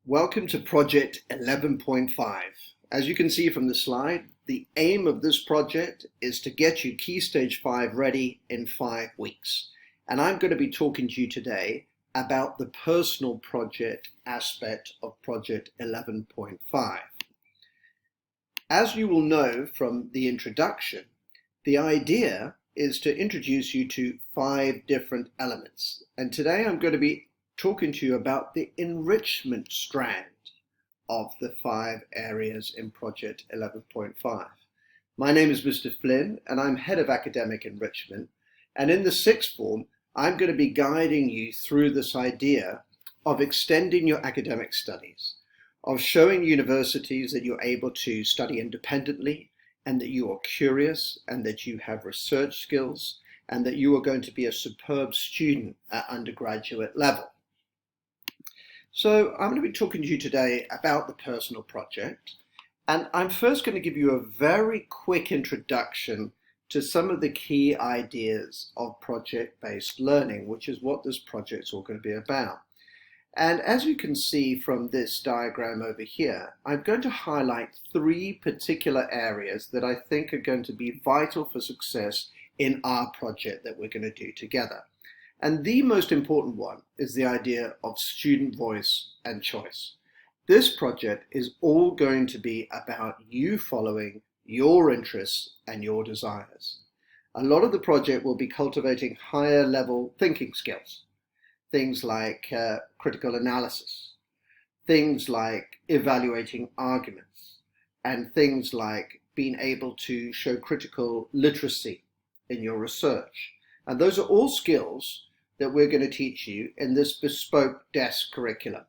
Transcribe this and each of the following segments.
Welcome to Project 11.5. As you can see from the slide, the aim of this project is to get you Key Stage 5 ready in 5 weeks. And I'm going to be talking to you today about the personal project aspect of Project 11.5. As you will know from the introduction, the idea is to introduce you to 5 different elements. And today I'm going to be talking to you about the enrichment strand of the 5 areas in Project 11.5. My name is Mr. Flynn and I'm Head of Academic Enrichment, and in the sixth form I'm going to be guiding you through this idea of extending your academic studies, of showing universities that you're able to study independently and that you are curious and that you have research skills and that you are going to be a superb student at undergraduate level. So I'm going to be talking to you today about the personal project, and I'm first going to give you a very quick introduction to some of the key ideas of project-based learning, which is what this project is all going to be about. And as you can see from this diagram over here, I'm going to highlight 3 particular areas that I think are going to be vital for success in our project that we're going to do together. And the most important one is the idea of student voice and choice. This project is all going to be about you following your interests and your desires. A lot of the project will be cultivating higher level thinking skills. Things like critical analysis, things like evaluating arguments, and things like being able to show critical literacy in your research. And those are all skills that we're going to teach you in this bespoke DESC curriculum.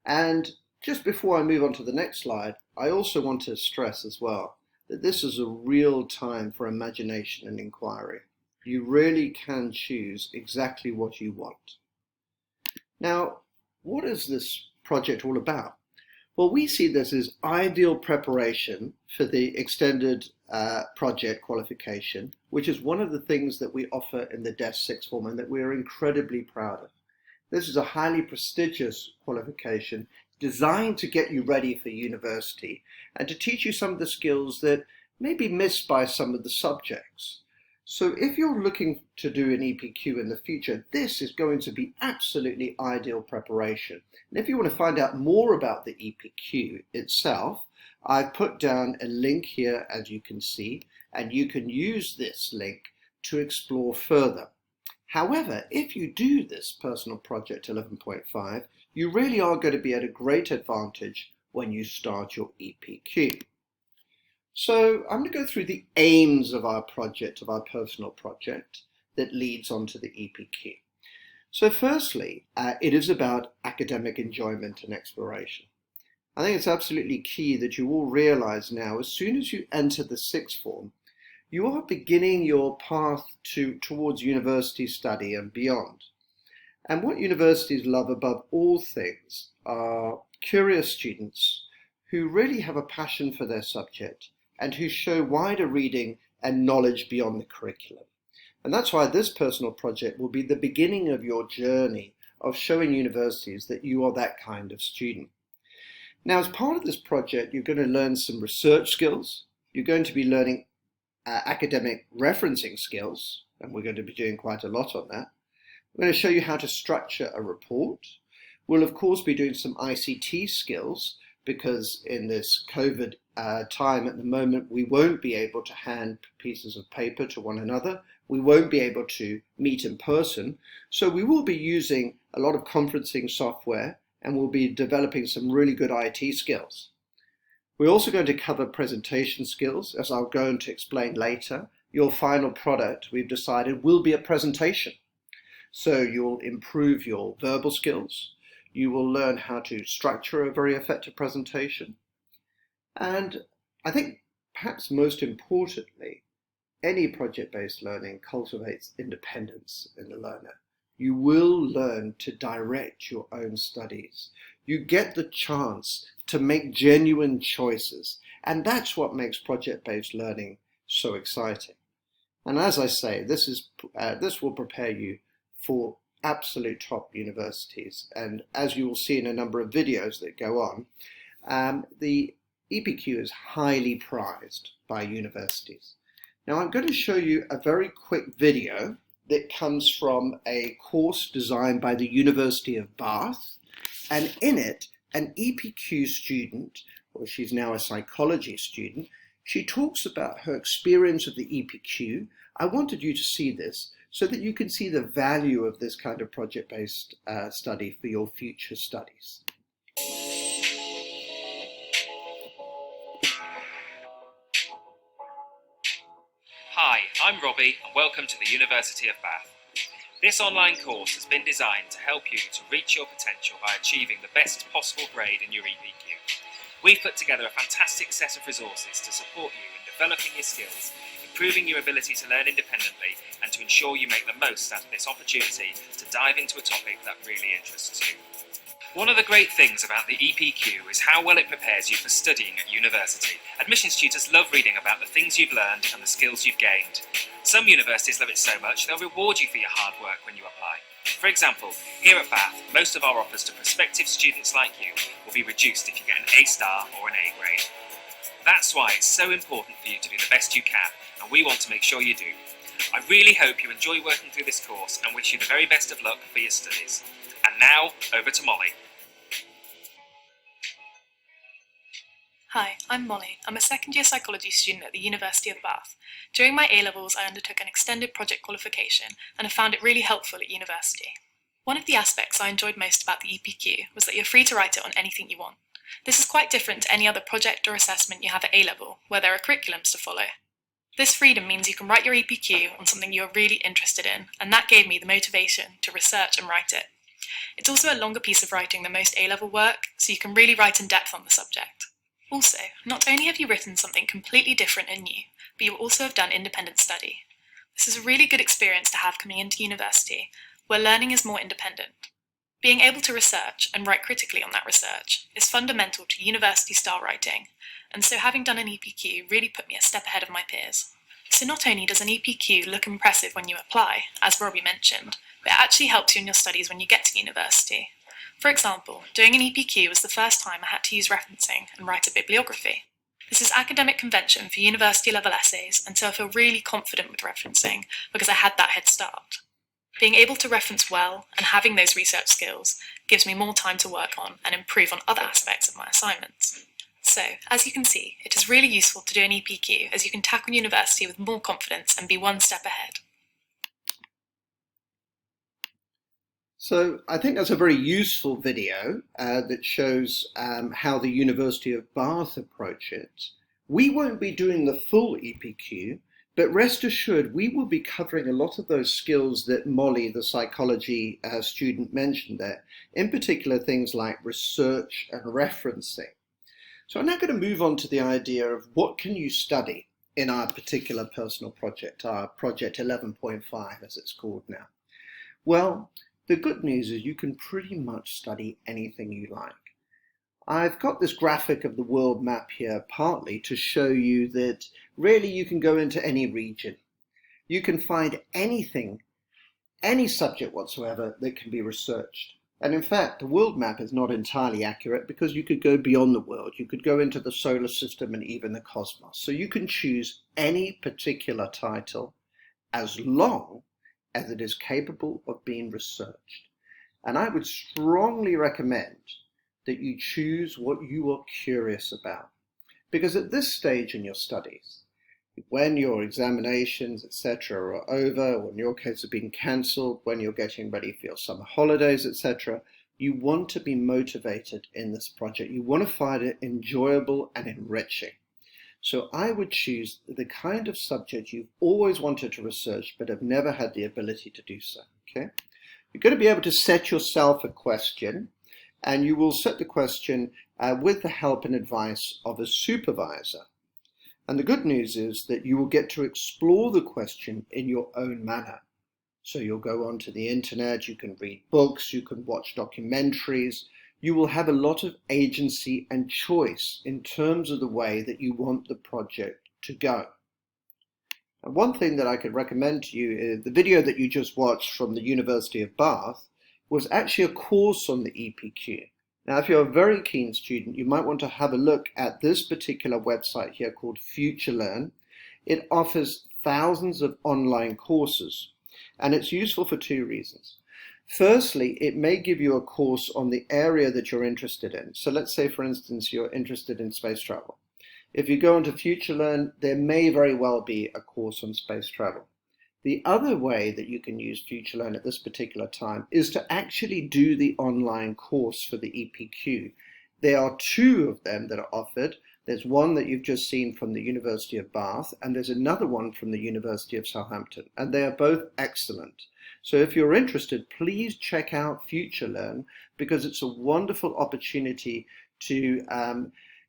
And just before I move on to the next slide, I also want to stress as well that this is a real time for imagination and inquiry. You really can choose exactly what you want. Now, what is this project all about? Well, we see this as ideal preparation for the extended project qualification, which is one of the things that we offer in the DESC sixth form and that we're incredibly proud of. This is a highly prestigious qualification designed to get you ready for university and to teach you some of the skills that may be missed by some of the subjects. So if you're looking to do an EPQ in the future, this is going to be absolutely ideal preparation. And if you want to find out more about the EPQ itself, I've put down a link here, as you can see, and you can use this link to explore further. However, if you do this personal project 11.5, you really are going to be at a great advantage when you start your EPQ. So I'm going to go through the aims of our project, of our personal project, that leads on to the EPQ. So firstly, it is about academic enjoyment and exploration. I think it's absolutely key that you all realize now, as soon as you enter the sixth form, you are beginning your path towards university study and beyond. And what universities love above all things are curious students who really have a passion for their subject and who show wider reading and knowledge beyond the curriculum. And that's why this personal project will be the beginning of your journey of showing universities that you are that kind of student. Now, as part of this project, you're going to learn some research skills. You're going to be learning academic referencing skills, and we're going to be doing quite a lot on that. We're going to show you how to structure a report. We'll, of course, be doing some ICT skills, because in this COVID time at the moment, we won't be able to hand pieces of paper to one another. We won't be able to meet in person. So we will be using a lot of conferencing software, and we'll be developing some really good IT skills. We're also going to cover presentation skills, as I'll go on to explain later. Your final product, we've decided, will be a presentation. So you'll improve your verbal skills. You will learn how to structure a very effective presentation. And I think perhaps most importantly, any project-based learning cultivates independence in the learner. You will learn to direct your own studies. You get the chance to make genuine choices. And that's what makes project-based learning so exciting. And as I say, this will prepare you for absolute top universities. And as you will see in a number of videos that go on, the EPQ is highly prized by universities. Now I'm going to show you a very quick video that comes from a course designed by the University of Bath, and in it an EPQ student, or she's now a psychology student, she talks about her experience of the EPQ. I wanted you to see this so that you can see the value of this kind of project-based study for your future studies. Hi, I'm Robbie and welcome to the University of Bath. This online course has been designed to help you to reach your potential by achieving the best possible grade in your EPQ. We've put together a fantastic set of resources to support you in developing your skills, improving your ability to learn independently, and to ensure you make the most out of this opportunity to dive into a topic that really interests you. One of the great things about the EPQ is how well it prepares you for studying at university. Admissions tutors love reading about the things you've learned and the skills you've gained. Some universities love it so much they'll reward you for your hard work when you apply. For example, here at Bath, most of our offers to prospective students like you will be reduced if you get an A star or an A grade. That's why it's so important for you to do the best you can, and we want to make sure you do. I really hope you enjoy working through this course and wish you the very best of luck for your studies. And now, over to Molly. Hi, I'm Molly. I'm a second-year psychology student at the University of Bath. During my A-levels, I undertook an extended project qualification and have found it really helpful at university. One of the aspects I enjoyed most about the EPQ was that you're free to write it on anything you want. This is quite different to any other project or assessment you have at A-level, where there are curriculums to follow. This freedom means you can write your EPQ on something you're really interested in, and that gave me the motivation to research and write it. It's also a longer piece of writing than most A-level work, so you can really write in depth on the subject. Also, not only have you written something completely different and new, but you also have done independent study. This is a really good experience to have coming into university, where learning is more independent. Being able to research and write critically on that research is fundamental to university-style writing, and so having done an EPQ really put me a step ahead of my peers. So not only does an EPQ look impressive when you apply, as Robbie mentioned, but it actually helps you in your studies when you get to university. For example, doing an EPQ was the first time I had to use referencing and write a bibliography. This is academic convention for university-level essays, and so I feel really confident with referencing because I had that head start. Being able to reference well and having those research skills gives me more time to work on and improve on other aspects of my assignments. So, as you can see, it is really useful to do an EPQ as you can tackle university with more confidence and be one step ahead. So I think that's a very useful video that shows how the University of Bath approach it. We won't be doing the full EPQ, but rest assured we will be covering a lot of those skills that Molly, the psychology student, mentioned there, in particular things like research and referencing. So I'm now going to move on to the idea of what can you study in our particular personal project, our project 11.5 as it's called now. Well, the good news is you can pretty much study anything you like. I've got this graphic of the world map here partly to show you that really you can go into any region. You can find anything, any subject whatsoever that can be researched. And in fact, the world map is not entirely accurate because you could go beyond the world. You could go into the solar system and even the cosmos. So you can choose any particular title as long as it is capable of being researched. And I would strongly recommend that you choose what you are curious about. Because at this stage in your studies, when your examinations, etc. are over, when your case have been cancelled, when you're getting ready for your summer holidays, etc., you want to be motivated in this project. You want to find it enjoyable and enriching. So I would choose the kind of subject you've always wanted to research but have never had the ability to do so. Okay? You're going to be able to set yourself a question, and you will set the question with the help and advice of a supervisor. And the good news is that you will get to explore the question in your own manner. So you'll go onto the internet, you can read books, you can watch documentaries. You will have a lot of agency and choice in terms of the way that you want the project to go. And one thing that I could recommend to you is the video that you just watched from the University of Bath was actually a course on the EPQ. Now, if you're a very keen student, you might want to have a look at this particular website here called FutureLearn. It offers thousands of online courses, and it's useful for two reasons. Firstly, it may give you a course on the area that you're interested in. So let's say, for instance, you're interested in space travel. If you go onto FutureLearn, there may very well be a course on space travel. The other way that you can use FutureLearn at this particular time is to actually do the online course for the EPQ. There are two of them that are offered. There's one that you've just seen from the University of Bath, and there's another one from the University of Southampton, and they are both excellent. So if you're interested, please check out FutureLearn, because it's a wonderful opportunity to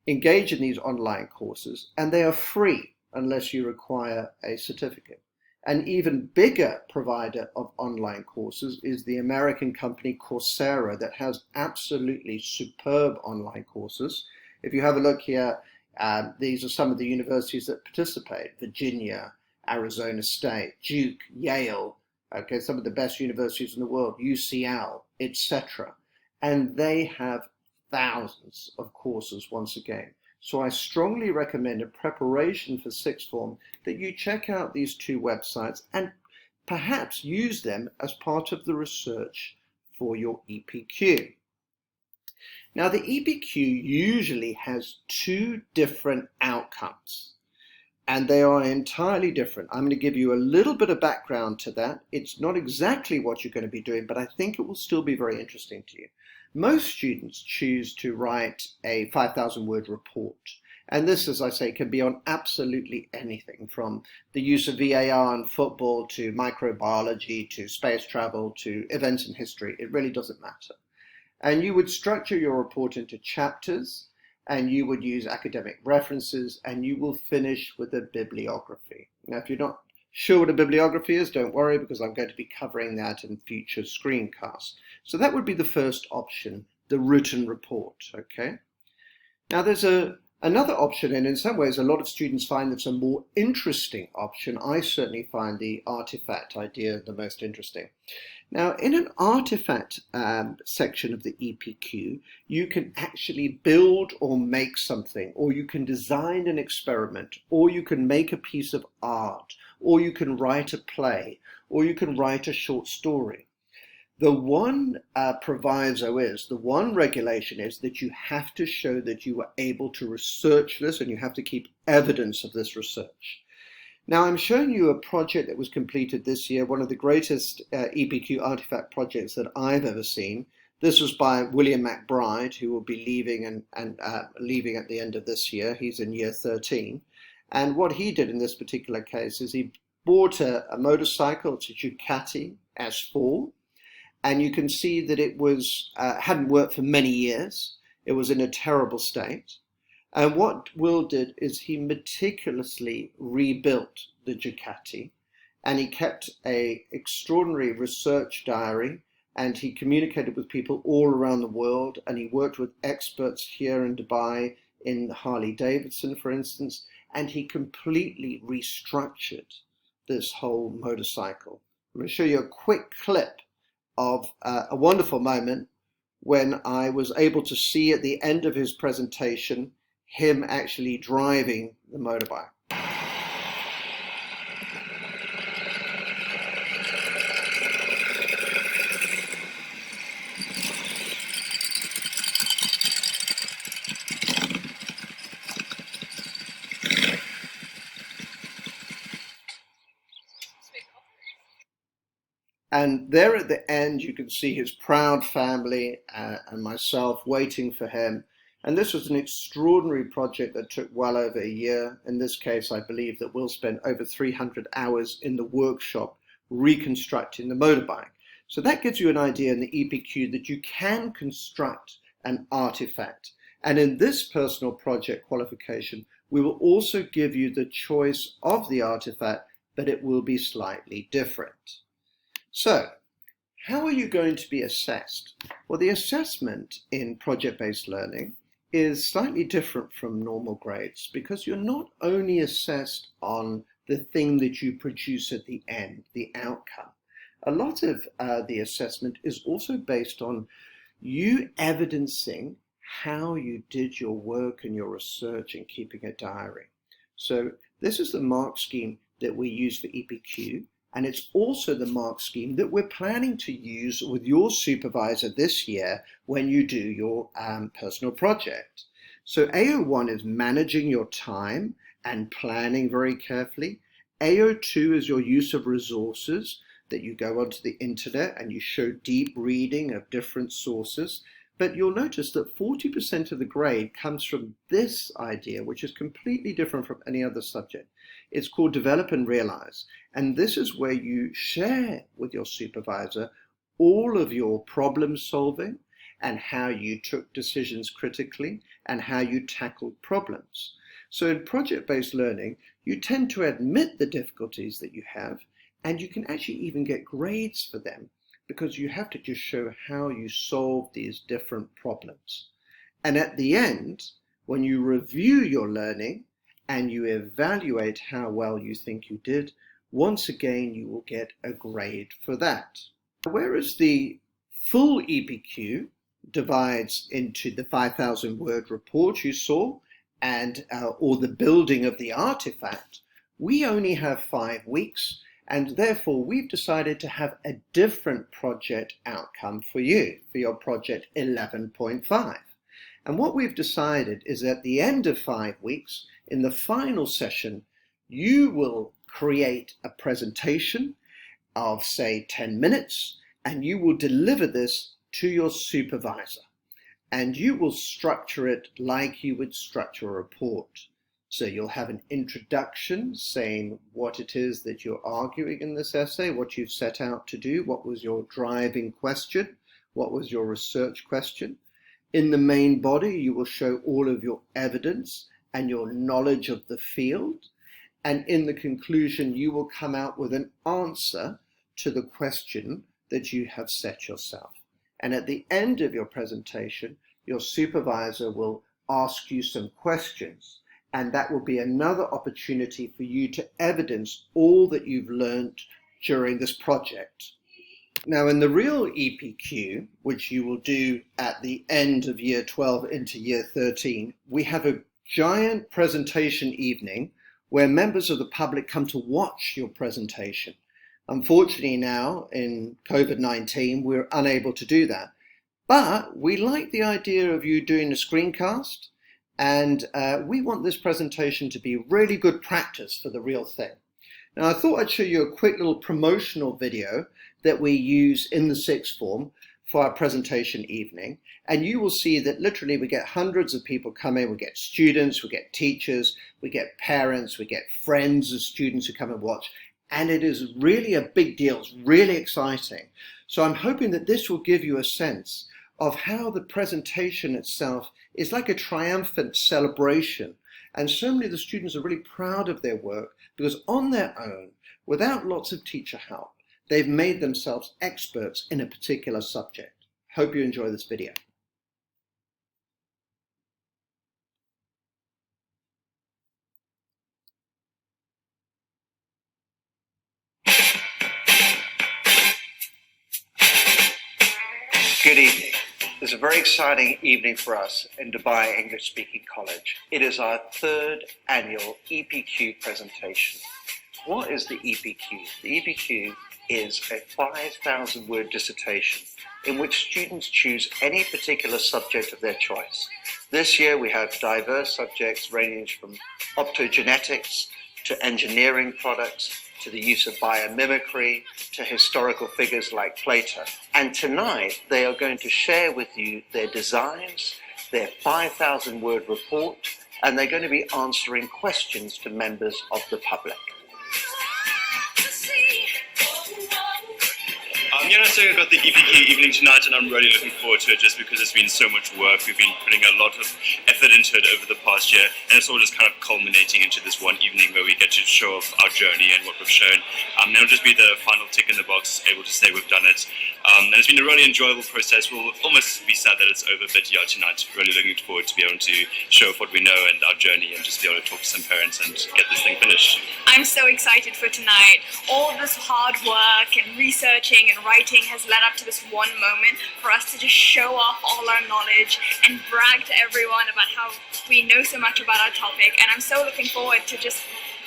engage in these online courses, and they are free unless you require a certificate. An even bigger provider of online courses is the American company Coursera, that has absolutely superb online courses. If you have a look here, these are some of the universities that participate: Virginia, Arizona State, Duke, Yale, okay, some of the best universities in the world, UCL, etc. And they have thousands of courses once again. So I strongly recommend, in preparation for sixth form, that you check out these two websites and perhaps use them as part of the research for your EPQ. Now, the EPQ usually has two different outcomes, and they are entirely different. I'm going to give you a little bit of background to that. It's not exactly what you're going to be doing, but I think it will still be very interesting to you. Most students choose to write a 5,000-word report. And this, as I say, can be on absolutely anything, from the use of VAR in football to microbiology to space travel to events in history. It really doesn't matter. And you would structure your report into chapters, and you would use academic references, and you will finish with a bibliography. Now, if you're not sure what a bibliography is, don't worry, because I'm going to be covering that in future screencasts. So that would be the first option, the written report, okay? Now there's another option, and in some ways a lot of students find this a more interesting option. I certainly find the artifact idea the most interesting. Now, in an artifact section of the EPQ, you can actually build or make something, or you can design an experiment, or you can make a piece of art, or you can write a play, or you can write a short story. The one proviso is, the one regulation is that you have to show that you were able to research this, and you have to keep evidence of this research. Now, I'm showing you a project that was completed this year, one of the greatest EPQ artifact projects that I've ever seen. This was by William McBride, who will be leaving leaving at the end of this year. He's in year 13. And what he did in this particular case is he bought a motorcycle. It's a Ducati S4. And you can see that it was hadn't worked for many years. It was in a terrible state. And what Will did is he meticulously rebuilt the Ducati, and he kept an extraordinary research diary, and he communicated with people all around the world, and he worked with experts here in Dubai, in Harley Davidson, for instance, and he completely restructured this whole motorcycle. I'm going to show you a quick clip of a wonderful moment when I was able to see at the end of his presentation him actually driving the motorbike. And there at the end, you can see his proud family and myself waiting for him. And this was an extraordinary project that took well over a year. In this case, I believe that Will spent over 300 hours in the workshop reconstructing the motorbike. So that gives you an idea in the EPQ that you can construct an artifact. And in this personal project qualification, we will also give you the choice of the artifact, but it will be slightly different. So, how are you going to be assessed? Well, the assessment in project-based learning is slightly different from normal grades, because you're not only assessed on the thing that you produce at the end, the outcome. A lot of the assessment is also based on you evidencing how you did your work and your research and keeping a diary. So this is the mark scheme that we use for EPQ, and it's also the mark scheme that we're planning to use with your supervisor this year when you do your personal project. So AO1 is managing your time and planning very carefully. AO2 is your use of resources, that you go onto the internet and you show deep reading of different sources. But you'll notice that 40% of the grade comes from this idea, which is completely different from any other subject. It's called Develop and Realize. And this is where you share with your supervisor all of your problem solving and how you took decisions critically and how you tackled problems. So in project-based learning, you tend to admit the difficulties that you have, and you can actually even get grades for them, because you have to just show how you solve these different problems. And at the end, when you review your learning and you evaluate how well you think you did, once again, you will get a grade for that. Whereas the full EPQ divides into the 5,000 word report you saw, and or the building of the artifact, we only have 5 weeks. And therefore, we've decided to have a different project outcome for you, for your project 11.5. And what we've decided is at the end of 5 weeks, in the final session, you will create a presentation of, say, 10 minutes, and you will deliver this to your supervisor. And you will structure it like you would structure a report. So you'll have an introduction saying what it is that you're arguing in this essay, what you've set out to do, what was your driving question, what was your research question. In the main body, you will show all of your evidence and your knowledge of the field. And in the conclusion, you will come out with an answer to the question that you have set yourself. And at the end of your presentation, your supervisor will ask you some questions. And that will be another opportunity for you to evidence all that you've learned during this project. Now, in the real EPQ, which you will do at the end of year 12 into year 13, we have a giant presentation evening where members of the public come to watch your presentation. Unfortunately now, in COVID-19, we're unable to do that. But we like the idea of you doing a screencast. And we want this presentation to be really good practice for the real thing. Now, I thought I'd show you a quick little promotional video that we use in the sixth form for our presentation evening. And you will see that literally we get hundreds of people come in. We get students, we get teachers, we get parents, we get friends of students who come and watch. And it is really a big deal. It's really exciting. So I'm hoping that this will give you a sense of how the presentation itself is like a triumphant celebration. And so many of the students are really proud of their work because on their own, without lots of teacher help, they've made themselves experts in a particular subject. Hope you enjoy this video. Good evening. It's a very exciting evening for us in Dubai English Speaking College. It is our 3rd annual EPQ presentation. What is the EPQ? The EPQ is a 5,000 word dissertation in which students choose any particular subject of their choice. This year we have diverse subjects ranging from optogenetics to engineering products, to the use of biomimicry, to historical figures like Plato. And tonight they are going to share with you their designs, their 5,000 word report, and they're going to be answering questions to members of the public. I'm going to also got the EPQ evening tonight, and I'm really looking forward to it just because it's been so much work. We've been putting a lot of effort into it over the past year, and it's all just kind of culminating into this one evening where we get to show off our journey and what we've shown. And it'll just be the final tick in the box, able to say we've done it. And it's been a really enjoyable process. We'll almost be sad that it's over, but yeah, tonight, really looking forward to be able to show off what we know and our journey, and just be able to talk to some parents and get this thing finished. I'm so excited for tonight. All of this hard work and researching and writing has led up to this one moment for us to just show off all our knowledge and brag to everyone about how we know so much about our topic. And I'm so looking forward to just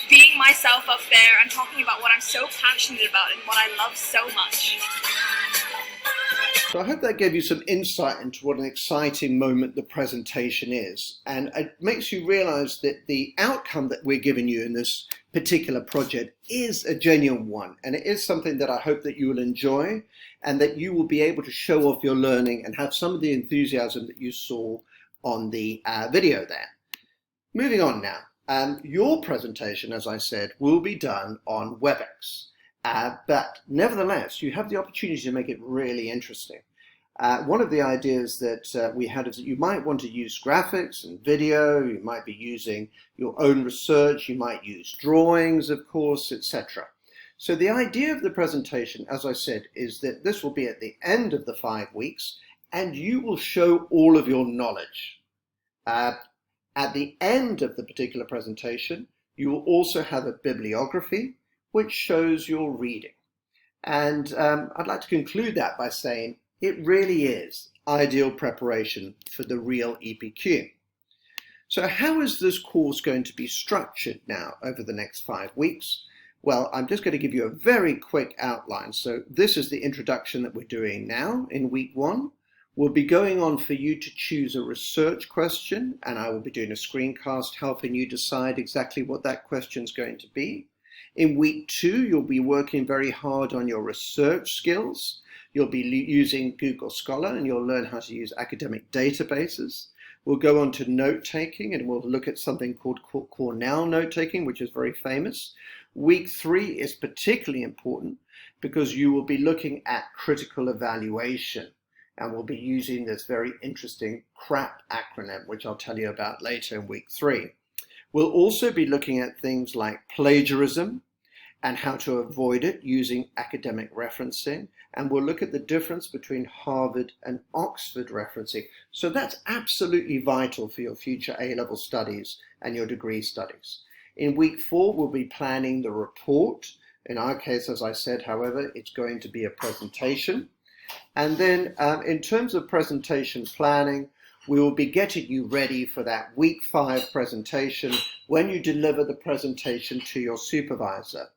being myself up there and talking about what I'm so passionate about and what I love so much. So I hope that gave you some insight into what an exciting moment the presentation is, and it makes you realize that the outcome that we're giving you in this particular project is a genuine one, and it is something that I hope that you will enjoy and that you will be able to show off your learning and have some of the enthusiasm that you saw on the video there. Moving on now, your presentation, as I said, will be done on WebEx. But nevertheless, you have the opportunity to make it really interesting. One of the ideas that we had is that you might want to use graphics and video, you might be using your own research, you might use drawings, of course, etc. So the idea of the presentation, as I said, is that this will be at the end of the 5 weeks, and you will show all of your knowledge. At the end of the particular presentation, you will also have a bibliography, which shows your reading. And I'd like to conclude that by saying it really is ideal preparation for the real EPQ. So how is this course going to be structured now over the next 5 weeks? Well, I'm just going to give you a very quick outline. So this is the introduction that we're doing now in week 1. We'll be going on for you to choose a research question, and I will be doing a screencast helping you decide exactly what that question is going to be. In week 2, you'll be working very hard on your research skills. You'll be using Google Scholar, and you'll learn how to use academic databases. We'll go on to note-taking, and we'll look at something called Cornell note-taking, which is very famous. Week 3 is particularly important because you will be looking at critical evaluation, and we'll be using this very interesting CRAP acronym, which I'll tell you about later in week 3. We'll also be looking at things like plagiarism and how to avoid it using academic referencing. And we'll look at the difference between Harvard and Oxford referencing. So that's absolutely vital for your future A-level studies and your degree studies. In week 4, we'll be planning the report. In our case, as I said, however, it's going to be a presentation. And then in terms of presentation planning, we will be getting you ready for that week 5 presentation when you deliver the presentation to your supervisor.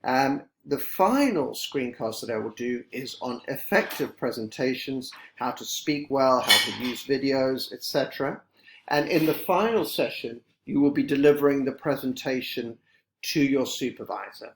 The final screencast that I will do is on effective presentations, how to speak well, how to use videos, etc. And in the final session, you will be delivering the presentation to your supervisor.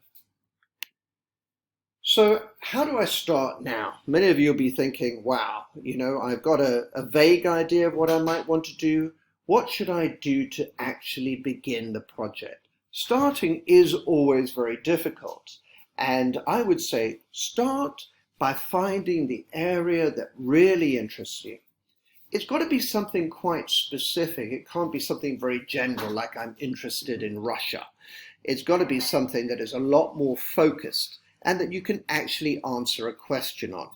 So how do I start now? Many of you will be thinking, wow, you know, I've got a vague idea of what I might want to do. What should I do to actually begin the project? Starting is always very difficult. And I would say start by finding the area that really interests you. It's got to be something quite specific. It can't be something very general, like I'm interested in Russia. It's got to be something that is a lot more focused and that you can actually answer a question on.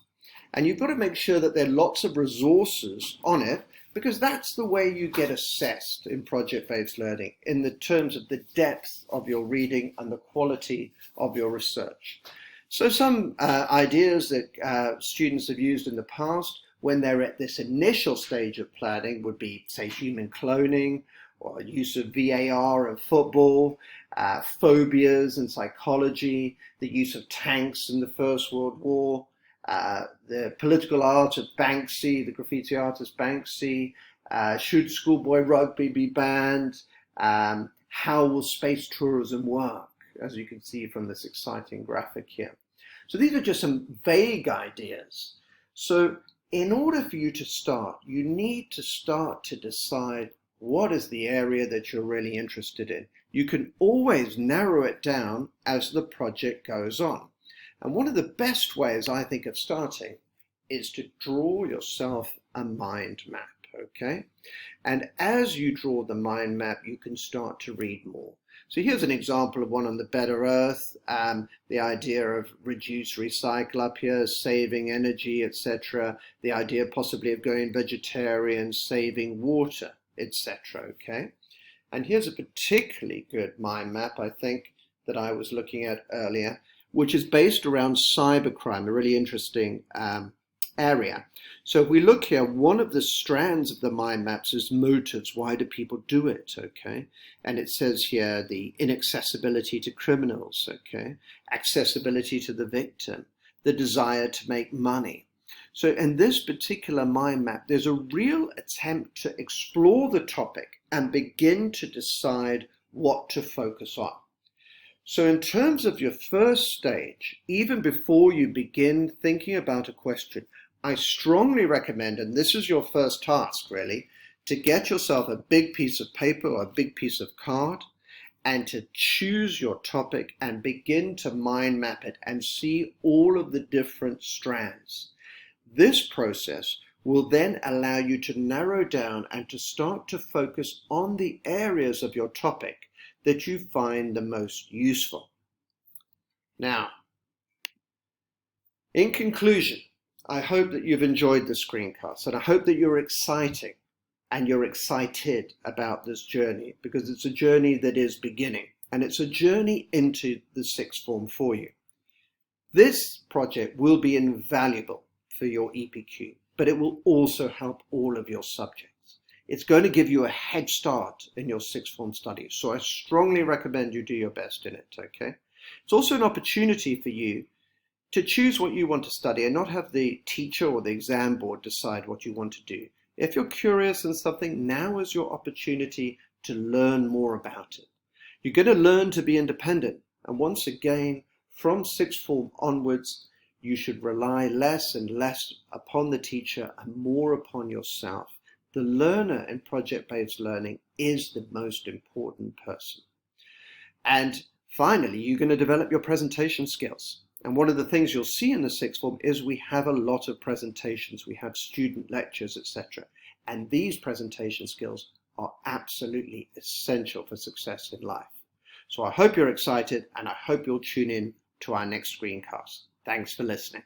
And you've got to make sure that there are lots of resources on it, because that's the way you get assessed in project-based learning, in the terms of the depth of your reading and the quality of your research. So some ideas that students have used in the past when they're at this initial stage of planning would be, say, human cloning, or use of VAR in football, phobias in psychology, the use of tanks in the First World War, the political art of Banksy, the graffiti artist Banksy, should schoolboy rugby be banned, how will space tourism work, as you can see from this exciting graphic here. So these are just some vague ideas. So in order for you to start, you need to start to decide what is the area that you're really interested in. You can always narrow it down as the project goes on. And one of the best ways, I think, of starting is to draw yourself a mind map, okay? And as you draw the mind map, you can start to read more. So here's an example of one on the Better Earth, the idea of reduce, recycle up here, saving energy, etc. The idea possibly of going vegetarian, saving water, etc. Okay? And here's a particularly good mind map, I think, that I was looking at earlier, which is based around cybercrime, a really interesting area. So if we look here, one of the strands of the mind maps is motives. Why do people do it? Okay. And it says here the inaccessibility to criminals, okay, accessibility to the victim, the desire to make money. So in this particular mind map, there's a real attempt to explore the topic and begin to decide what to focus on. So in terms of your first stage, even before you begin thinking about a question, I strongly recommend, and this is your first task really, to get yourself a big piece of paper or a big piece of card and to choose your topic and begin to mind map it and see all of the different strands. This process will then allow you to narrow down and to start to focus on the areas of your topic that you find the most useful. Now, in conclusion, I hope that you've enjoyed the screencast, and I hope that you're excited about this journey, because it's a journey that is beginning, and it's a journey into the sixth form for you. This project will be invaluable for your EPQ, but it will also help all of your subjects. It's going to give you a head start in your sixth form studies, so I strongly recommend you do your best in it, okay? It's also an opportunity for you to choose what you want to study and not have the teacher or the exam board decide what you want to do. If you're curious in something, now is your opportunity to learn more about it. You're going to learn to be independent. And once again, from sixth form onwards, you should rely less and less upon the teacher and more upon yourself. The learner in project-based learning is the most important person. And finally, you're going to develop your presentation skills. And one of the things you'll see in the sixth form is we have a lot of presentations, we have student lectures, etc. And these presentation skills are absolutely essential for success in life. So I hope you're excited, and I hope you'll tune in to our next screencast. Thanks for listening.